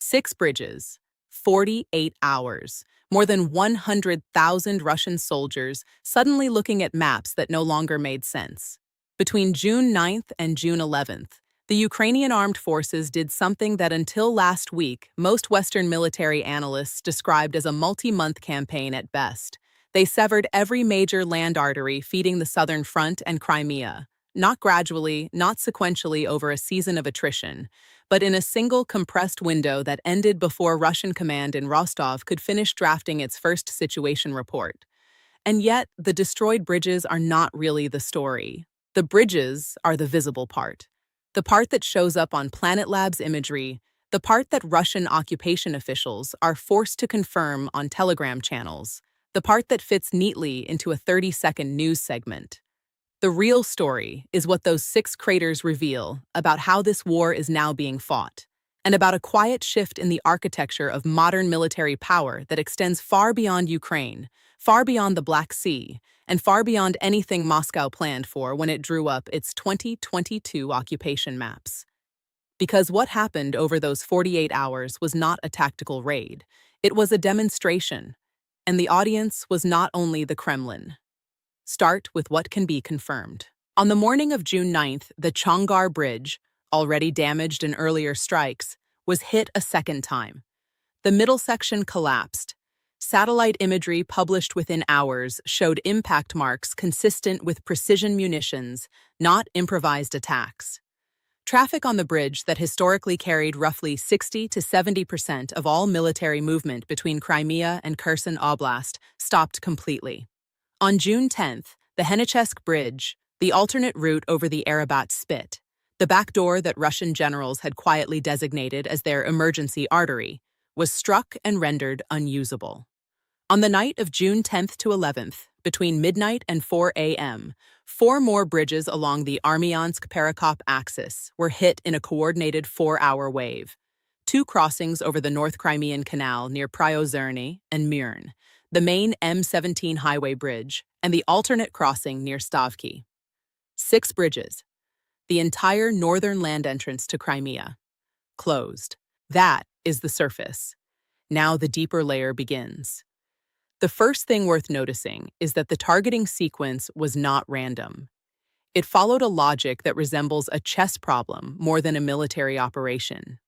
6 bridges, 48 hours, more than 100,000 Russian soldiers suddenly looking at maps that no longer made sense. Between June 9th and June 11th, the Ukrainian armed forces did something that until last week, most Western military analysts described as a multi-month campaign at best. They severed every major land artery feeding the southern front and Crimea, not gradually, not sequentially over a season of attrition, but in a single compressed window that ended before Russian command in Rostov could finish drafting its first situation report. And yet, the destroyed bridges are not really the story. The bridges are the visible part. The part that shows up on Planet Labs imagery, the part that Russian occupation officials are forced to confirm on Telegram channels, the part that fits neatly into a 30-second news segment. The real story is what those 6 craters reveal about how this war is now being fought, and about a quiet shift in the architecture of modern military power that extends far beyond Ukraine, far beyond the Black Sea, and far beyond anything Moscow planned for when it drew up its 2022 occupation maps. Because what happened over those 48 hours was not a tactical raid, it was a demonstration, and the audience was not only the Kremlin. Start with what can be confirmed. On the morning of June 9th, the Chongar Bridge, already damaged in earlier strikes, was hit a second time. The middle section collapsed. Satellite imagery published within hours showed impact marks consistent with precision munitions, not improvised attacks. Traffic on the bridge that historically carried roughly 60 to 70% of all military movement between Crimea and Kherson Oblast stopped completely. On June 10th, the Henichesk Bridge, the alternate route over the Arabat Spit, the back door that Russian generals had quietly designated as their emergency artery, was struck and rendered unusable. On the night of June 10th to 11th, between midnight and 4 a.m., 4 more bridges along the Army-Perekop axis were hit in a coordinated 4-hour wave. 2 crossings over the North Crimean Canal near Pryozeryny and Myrn, the main M17 highway bridge, and the alternate crossing near Stavki. 6 bridges. The entire northern land entrance to Crimea. Closed. That is the surface. Now the deeper layer begins. The first thing worth noticing is that the targeting sequence was not random. It followed a logic that resembles a chess problem more than a military operation.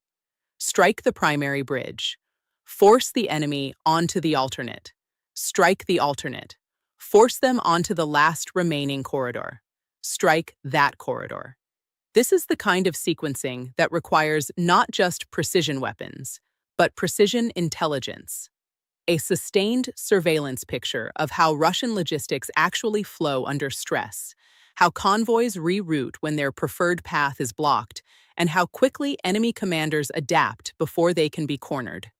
Strike the primary bridge. Force the enemy onto the alternate. Strike the alternate. Force them onto the last remaining corridor. Strike that corridor. This is the kind of sequencing that requires not just precision weapons, but precision intelligence. A sustained surveillance picture of how Russian logistics actually flow under stress, how convoys reroute when their preferred path is blocked, and how quickly enemy commanders adapt before they can be cornered.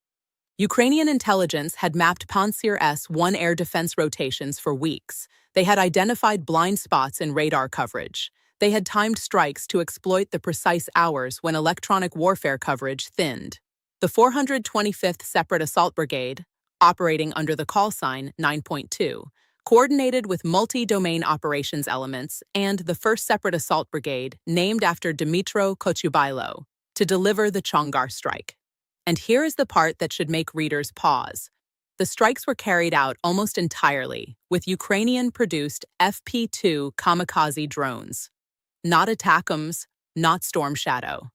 Ukrainian intelligence had mapped Pantsir S-1 air defense rotations for weeks. They had identified blind spots in radar coverage. They had timed strikes to exploit the precise hours when electronic warfare coverage thinned. The 425th Separate Assault Brigade, operating under the call sign 9.2, coordinated with multi-domain operations elements and the 1st Separate Assault Brigade, named after Dmytro Kotyubailo, to deliver the Chongar strike. And here is the part that should make readers pause. The strikes were carried out almost entirely with Ukrainian-produced FP-2 kamikaze drones. Not ATACMS, not Storm Shadow.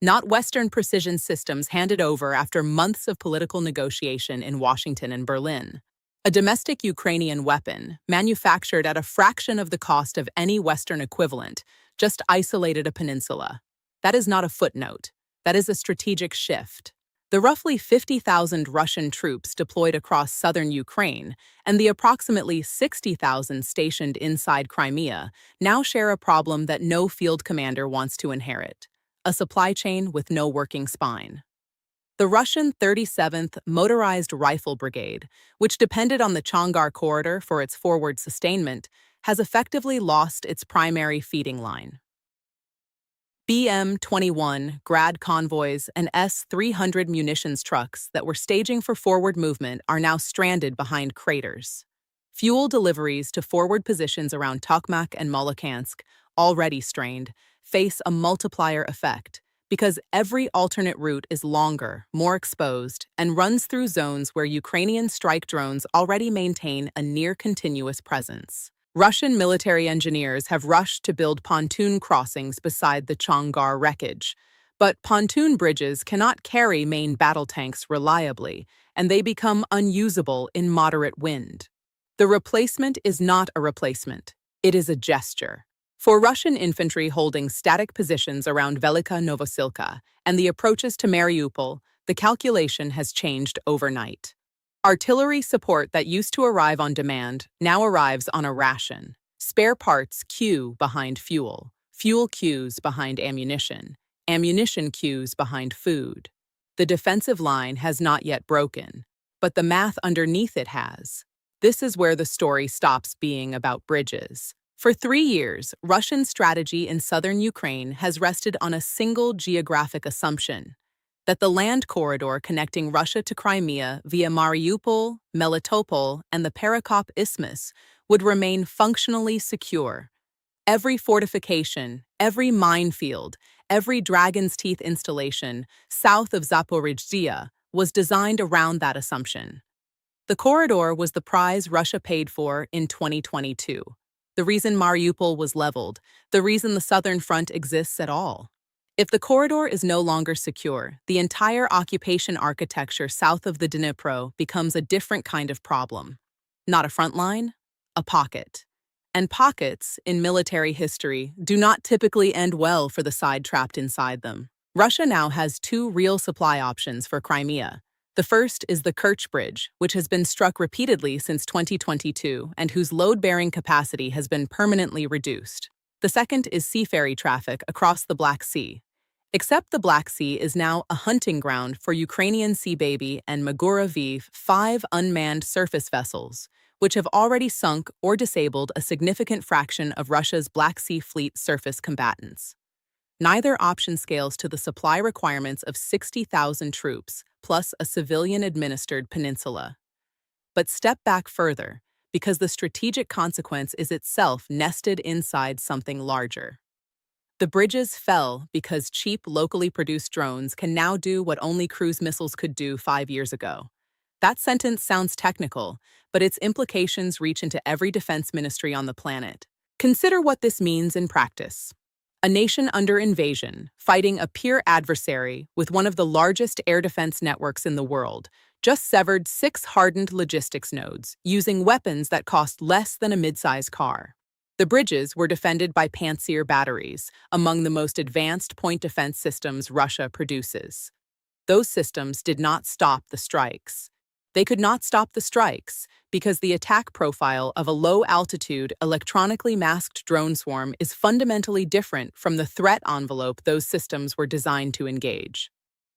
Not Western precision systems handed over after months of political negotiation in Washington and Berlin. A domestic Ukrainian weapon, manufactured at a fraction of the cost of any Western equivalent, just isolated a peninsula. That is not a footnote. That is a strategic shift. The roughly 50,000 Russian troops deployed across southern Ukraine and the approximately 60,000 stationed inside Crimea now share a problem that no field commander wants to inherit. A supply chain with no working spine. The Russian 37th Motorized Rifle Brigade, which depended on the Chongar corridor for its forward sustainment, has effectively lost its primary feeding line. BM-21 Grad convoys and S-300 munitions trucks that were staging for forward movement are now stranded behind craters. Fuel deliveries to forward positions around Tokmak and Molokhansk, already strained, face a multiplier effect, Because every alternate route is longer, more exposed, and runs through zones where Ukrainian strike drones already maintain a near-continuous presence. Russian military engineers have rushed to build pontoon crossings beside the Chongar wreckage. But pontoon bridges cannot carry main battle tanks reliably, and they become unusable in moderate wind. The replacement is not a replacement. It is a gesture. For Russian infantry holding static positions around Velika Novosilka and the approaches to Mariupol, the calculation has changed overnight. Artillery support that used to arrive on demand now arrives on a ration. Spare parts queue behind fuel, fuel queues behind ammunition, ammunition queues behind food. The defensive line has not yet broken, but the math underneath it has. This is where the story stops being about bridges. For 3 years, Russian strategy in southern Ukraine has rested on a single geographic assumption: that the land corridor connecting Russia to Crimea via Mariupol, Melitopol, and the Perekop Isthmus would remain functionally secure. Every fortification, every minefield, every Dragon's Teeth installation south of Zaporizhzhia was designed around that assumption. The corridor was the prize Russia paid for in 2022. The reason Mariupol was leveled, the reason the Southern Front exists at all. If the corridor is no longer secure, the entire occupation architecture south of the Dnipro becomes a different kind of problem. Not a front line, a pocket. And pockets, in military history, do not typically end well for the side trapped inside them. Russia now has 2 real supply options for Crimea. The first is the Kerch Bridge, which has been struck repeatedly since 2022 and whose load-bearing capacity has been permanently reduced. The second is sea ferry traffic across the Black Sea. Except the Black Sea is now a hunting ground for Ukrainian Sea Baby and Magura V 5 unmanned surface vessels, which have already sunk or disabled a significant fraction of Russia's Black Sea Fleet surface combatants. Neither option scales to the supply requirements of 60,000 troops, plus a civilian-administered peninsula. But step back further, because the strategic consequence is itself nested inside something larger. The bridges fell because cheap, locally produced drones can now do what only cruise missiles could do 5 years ago. That sentence sounds technical, but its implications reach into every defense ministry on the planet. Consider what this means in practice. A nation under invasion, fighting a peer adversary with one of the largest air defense networks in the world, just severed 6 hardened logistics nodes using weapons that cost less than a mid-size car. The bridges were defended by Pantsir batteries, among the most advanced point defense systems Russia produces. Those systems did not stop the strikes. They could not stop the strikes because the attack profile of a low-altitude, electronically masked drone swarm is fundamentally different from the threat envelope those systems were designed to engage.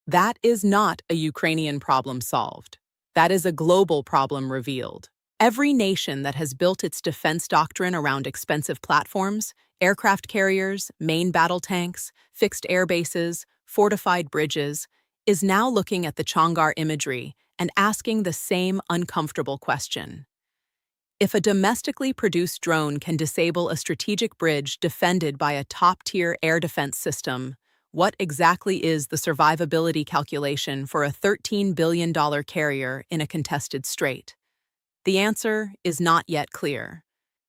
That is not a Ukrainian problem solved. That is a global problem revealed. Every nation that has built its defense doctrine around expensive platforms, aircraft carriers, main battle tanks, fixed air bases, fortified bridges, is now looking at the Chongar imagery and asking the same uncomfortable question. If a domestically produced drone can disable a strategic bridge defended by a top-tier air defense system, what exactly is the survivability calculation for a $13 billion carrier in a contested strait? The answer is not yet clear.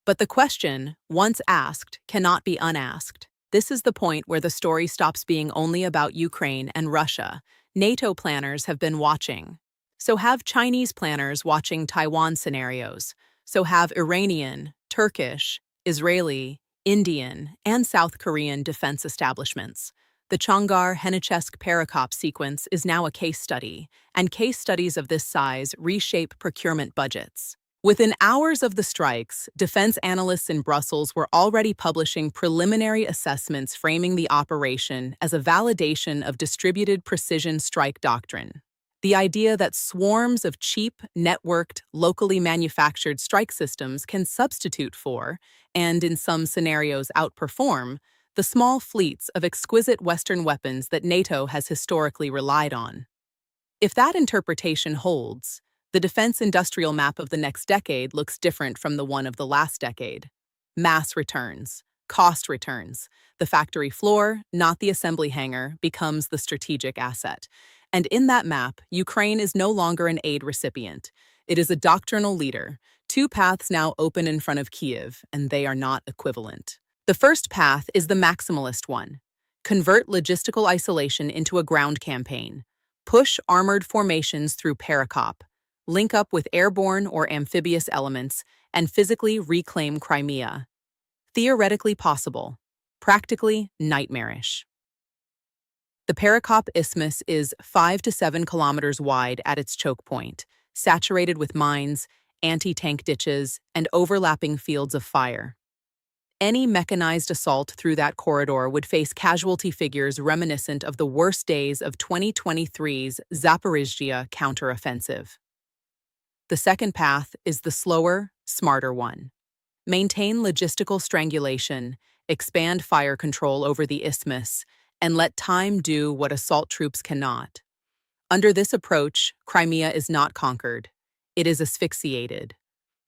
But the question, once asked, cannot be unasked. This is the point where the story stops being only about Ukraine and Russia. NATO planners have been watching. So have Chinese planners watching Taiwan scenarios. So have Iranian, Turkish, Israeli, Indian, and South Korean defense establishments. The Chongar Henichesk Perekop sequence is now a case study, and case studies of this size reshape procurement budgets. Within hours of the strikes, defense analysts in Brussels were already publishing preliminary assessments framing the operation as a validation of distributed precision strike doctrine. The idea that swarms of cheap, networked, locally manufactured strike systems can substitute for, and in some scenarios outperform, the small fleets of exquisite Western weapons that NATO has historically relied on. If that interpretation holds, the defense industrial map of the next decade looks different from the one of the last decade. Mass returns, Cost returns. The factory floor, not the assembly hangar, becomes the strategic asset. And in that map, Ukraine is no longer an aid recipient. It is a doctrinal leader. Two paths now open in front of Kyiv, and they are not equivalent. The first path is the maximalist one. Convert logistical isolation into a ground campaign. Push armored formations through Perekop. Link up with airborne or amphibious elements, and physically reclaim Crimea. Theoretically possible, practically nightmarish. The Perekop Isthmus is 5 to 7 kilometers wide at its choke point, saturated with mines, anti-tank ditches, and overlapping fields of fire. Any mechanized assault through that corridor would face casualty figures reminiscent of the worst days of 2023's Zaporizhzhia counteroffensive. The second path is the slower, smarter one. Maintain logistical strangulation, expand fire control over the isthmus, and let time do what assault troops cannot. Under this approach, Crimea is not conquered. It is asphyxiated.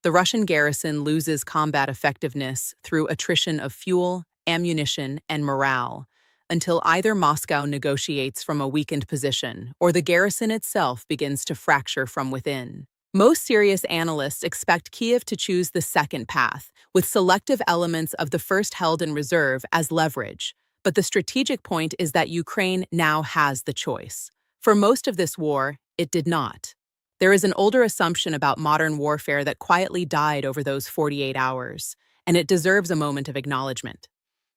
The Russian garrison loses combat effectiveness through attrition of fuel, ammunition, and morale, until either Moscow negotiates from a weakened position or the garrison itself begins to fracture from within. Most serious analysts expect Kyiv to choose the second path, with selective elements of the first held in reserve as leverage. But the strategic point is that Ukraine now has the choice. For most of this war, it did not. There is an older assumption about modern warfare that quietly died over those 48 hours, and it deserves a moment of acknowledgement.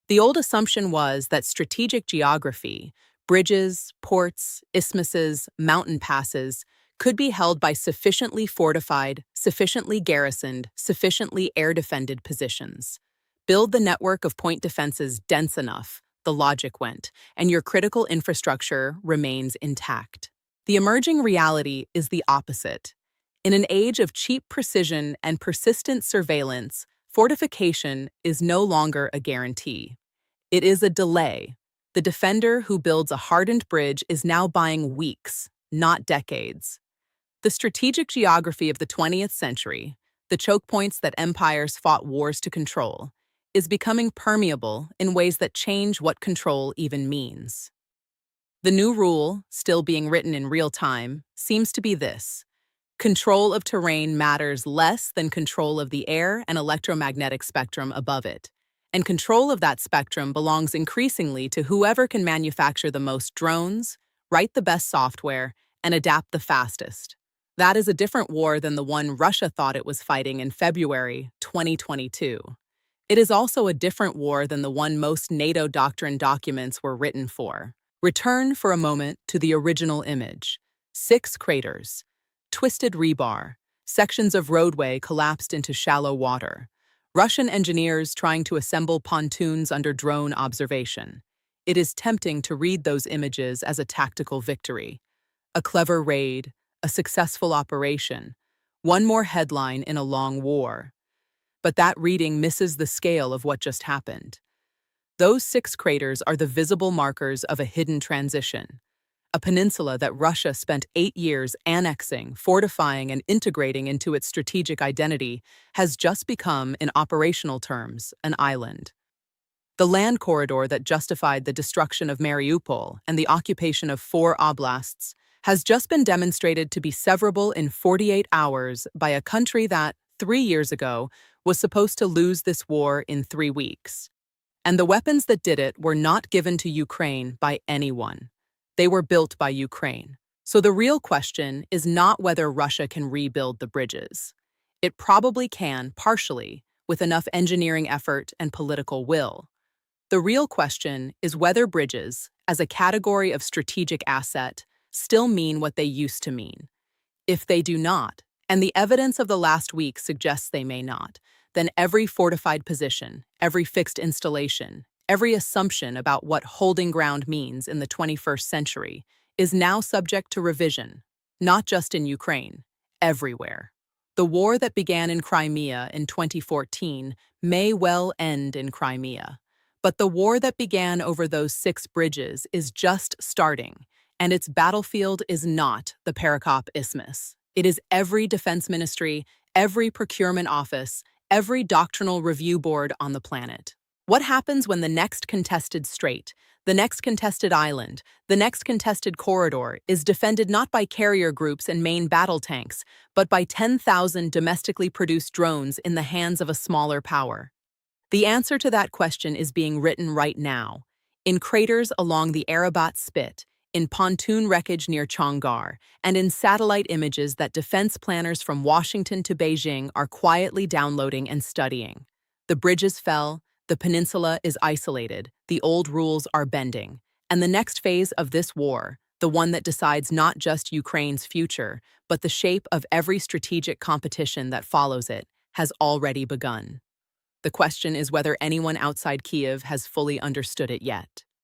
The old assumption was that strategic geography, bridges, ports, isthmuses, mountain passes, could be held by sufficiently fortified, sufficiently garrisoned, sufficiently air-defended positions. Build the network of point defenses dense enough, the logic went, and your critical infrastructure remains intact. The emerging reality is the opposite. In an age of cheap precision and persistent surveillance, fortification is no longer a guarantee. It is a delay. The defender who builds a hardened bridge is now buying weeks, not decades. The strategic geography of the 20th century, the choke points that empires fought wars to control, is becoming permeable in ways that change what control even means. The new rule, still being written in real time, seems to be this: control of terrain matters less than control of the air and electromagnetic spectrum above it, and control of that spectrum belongs increasingly to whoever can manufacture the most drones, write the best software, and adapt the fastest. That is a different war than the one Russia thought it was fighting in February 2022. It is also a different war than the one most NATO doctrine documents were written for. Return for a moment to the original image. 6 craters, twisted rebar, sections of roadway collapsed into shallow water, Russian engineers trying to assemble pontoons under drone observation. It is tempting to read those images as a tactical victory. A clever raid, a successful operation, one more headline in a long war. But that reading misses the scale of what just happened. Those 6 craters are the visible markers of a hidden transition. A peninsula that Russia spent 8 years annexing, fortifying, and integrating into its strategic identity has just become, in operational terms, an island. The land corridor that justified the destruction of Mariupol and the occupation of 4 oblasts has just been demonstrated to be severable in 48 hours by a country that, 3 years ago, was supposed to lose this war in 3 weeks. And the weapons that did it were not given to Ukraine by anyone. They were built by Ukraine. So the real question is not whether Russia can rebuild the bridges. It probably can, partially, with enough engineering effort and political will. The real question is whether bridges, as a category of strategic asset, still mean what they used to mean. If they do not, and the evidence of the last week suggests they may not, then every fortified position, every fixed installation, every assumption about what holding ground means in the 21st century is now subject to revision, not just in Ukraine, everywhere. The war that began in Crimea in 2014 may well end in Crimea, but the war that began over those 6 bridges is just starting, and its battlefield is not the Perekop Isthmus. It is every defense ministry, every procurement office, every doctrinal review board on the planet. What happens when the next contested strait, the next contested island, the next contested corridor is defended not by carrier groups and main battle tanks, but by 10,000 domestically produced drones in the hands of a smaller power? The answer to that question is being written right now, in craters along the Arabat Spit, in pontoon wreckage near Chongar, and in satellite images that defense planners from Washington to Beijing are quietly downloading and studying. The bridges fell, the peninsula is isolated, the old rules are bending, and the next phase of this war, the one that decides not just Ukraine's future, but the shape of every strategic competition that follows it, has already begun. The question is whether anyone outside Kyiv has fully understood it yet.